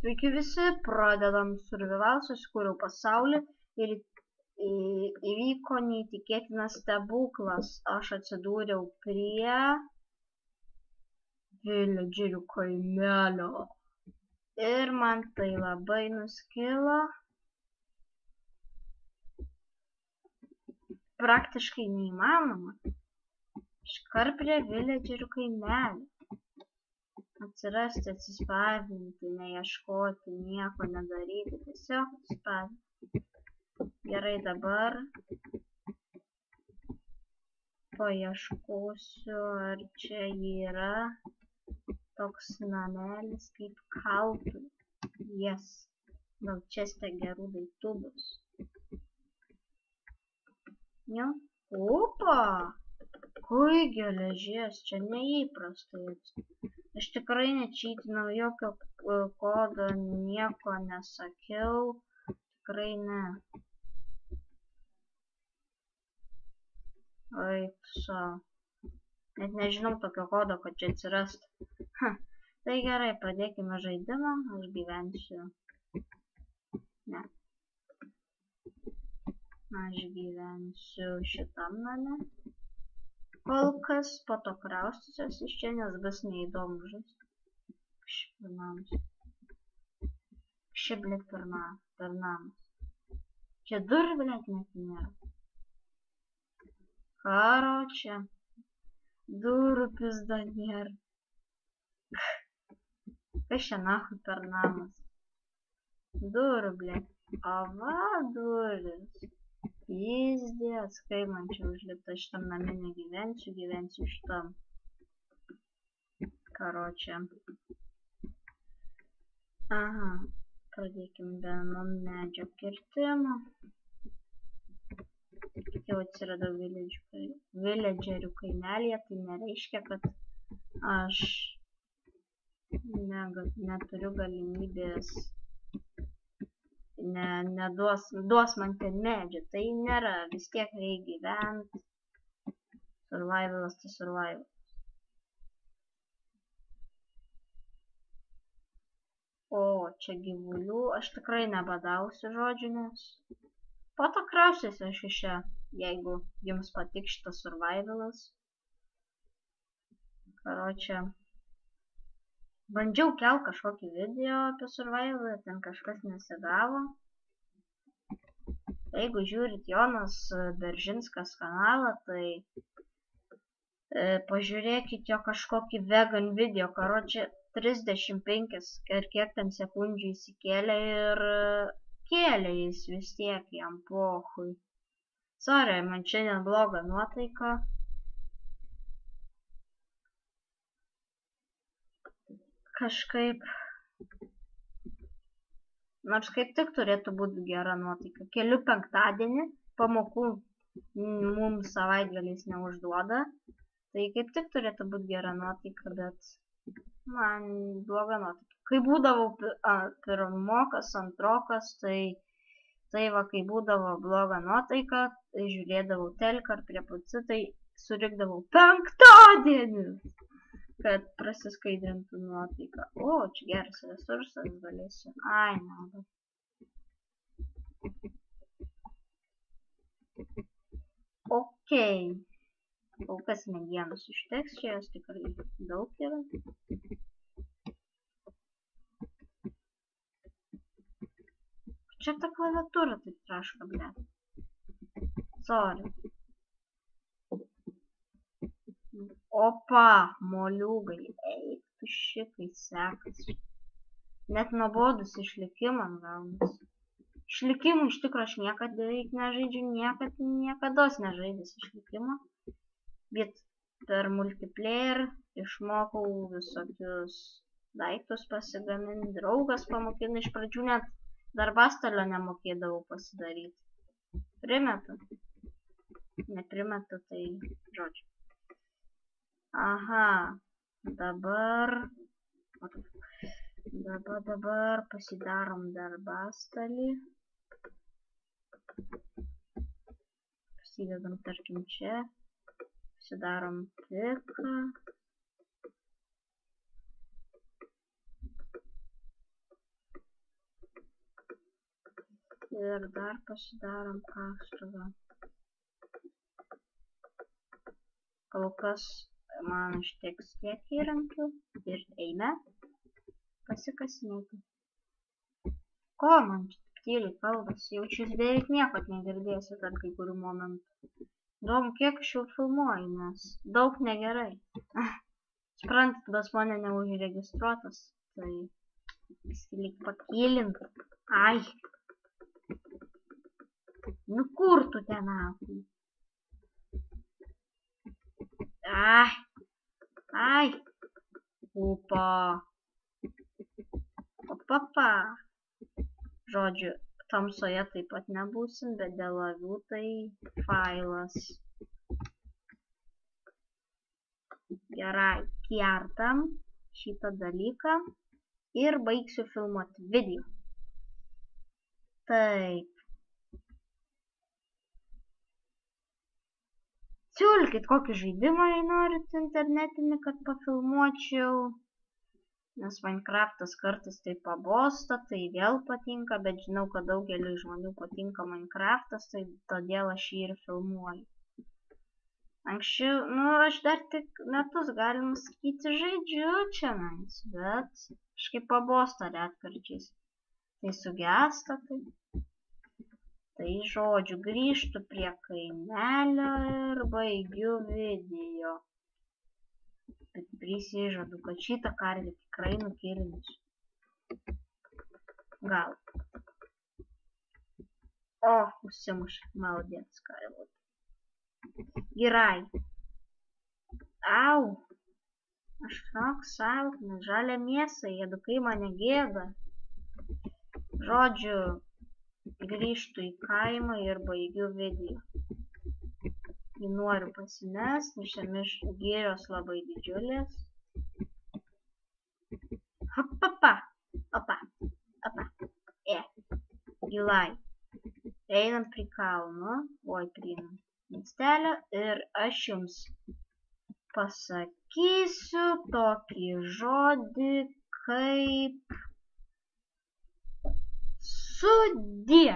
Sveiki visi, pradedam survival, susikūriau pasaulį ir įvyko neįtikėtinas stebuklas. Aš atsidūriau prie villagerių kaimelio ir man tai labai nuskilo. Praktiškai neįmanoma. Iškart prie villagerių kaimelio. Atsirasti, atsispausdinti, neieškoti, nieko nedaryti, tiesiog atsispausdinti. Gerai, dabar paieškosiu, ar čia yra toks namelis kaip kaltui. Yes. Gal čia gerų daiktų bus. Jo. Opa! Kai geležies, čia neįprastai. Aš tikrai nečytinau, jokio kodo, nieko nesakiau. Tikrai ne. Aipsa. Net nežinau tokio kodo, kad čia atsirastų. Tai gerai, pradėkime žaidimą. Aš gyvensiu. Ne. Aš gyvensiu šitam name. Kol kas po to kraustysiuos iš čia, nes bus neįdomu žaisti. Šiaip blėt per namas. Čia durų blėt net nėra. Karočią. Durų pizda nėra. Kas čia nahui per namas? Durų blėt. O va duris. Pizdės, kaip man čia užlipta šitam name negyvensiu, gyvensiu šitam. Karočią. Aha, pradėkim be medžio kirtimo. Jau atsiradau villagerių kaimelyje, tai nereiškia, kad aš neturiu galimybės. Duos man ten medžių, tai nėra, vis tiek reikia gyventi. Survivalas tai survivalas. O, čia gyvulių, aš tikrai nebadausiu žodžiu, nes po to krausiuosi aš iš čia, jeigu jums patiks šitas survivalas. Karočią. Bandžiau kelt kažkokį video apie survivalą, ten kažkas nesigavo. Jeigu žiūrit Jonas Beržinskas kanalą, tai pažiūrėkit jo kažkokį vegan video, karočią 35 ir kiek ten sekundžių įsikėlė ir kėlė jis vis tiek jam pohui. Sorry, man šiandien bloga nuotaika. Kažkaip, nors kaip tik turėtų būti gera nuotaika. Keliu penktadienį, pamokų mums savaitgaliais neužduoda, tai kaip tik turėtų būti gera nuotaika, bet man bloga nuotaika. Kai būdavau pirmokas, antrokas, tai va, kai būdavo bloga nuotaika, tai žiūrėdavau telką ar prie PC, tai surikdavau penktadienis, kad prasiskaidrintų nuotaiką. O, čia geras resursas, galėsiu. Ai, nelabai. Okei. Kol kas medienos užteks, čia jos tikrai daug yra. Čia ta klaviatūra taip traška, blėt. Sorry. Opa, moliūgai, eik, tušikai sekasi. Net nuobodus išlikimam gaunas. Išlikimų iš tikrųjų aš niekad beveik nežaidžiu, niekados nežaidęs išlikimą. Bet per multiplayer išmokau visokius daiktus pasigaminti. Draugas pamokino, iš pradžių net darbastalio nemokėdavau pasidaryti. Primetu. Neprimetu, tai žodžiu. Aha, dabar pasidarom darbastalį. Pasidedam, tarkim, čia. Pasidarom piką. Ir dar pasidarom kastuvą. Kol kas man užteks tiek įrankių ir eime pasikasinėti. Ko man čia tyliai kalbas? Jaučius beveik nieko negirdėsiu dar kai kurių momentų. Įdomu, kiek aš jau filmuoju, nes daug negerai. Suprantat, pas mane neužregistruotas, tai lyg pakylint. Ai. Nu kur tu ten apui? Ai. Ai. Upa. Opapa. Žodžiu, tamsoje taip pat nebūsim, bet dėl avių tai failas. Gerai, kertam šitą dalyką ir baigsiu filmuoti video. Taip. Siūlykit kokį žaidimą, jei norit internetinį, kad pafilmuočiau. Nes Minecraftas kartais tai pabosta, tai vėl patinka, bet žinau, kad daugeliui žmonių patinka Minecraftas, tai todėl aš jį ir filmuoju. Anksčiau, aš dar tik metus, galima sakyti, žaidžiu čia, bet kažkaip pabosta retkarčiais. Tai sugesta, tai žodžiu, grįžtu prie kaimelio ir baigiu video. Bet prisižadu, kad šitą karvę tikrai nukilinsiu. Gal. O, užsimušė. Молодец, karvė. Gerai. Au. Aš toks silpnas, žalia mėsa, ėdukai mane gėda. Žodžiu, grįžtu į kaimą ir baigiu video. Jį noriu pasimest, nes čia girios labai didžiulės. Hopapa, opa, opa, gilai. Einam prie kalno, prie miestelio ir aš jums pasakysiu tokį žodį kaip sudie.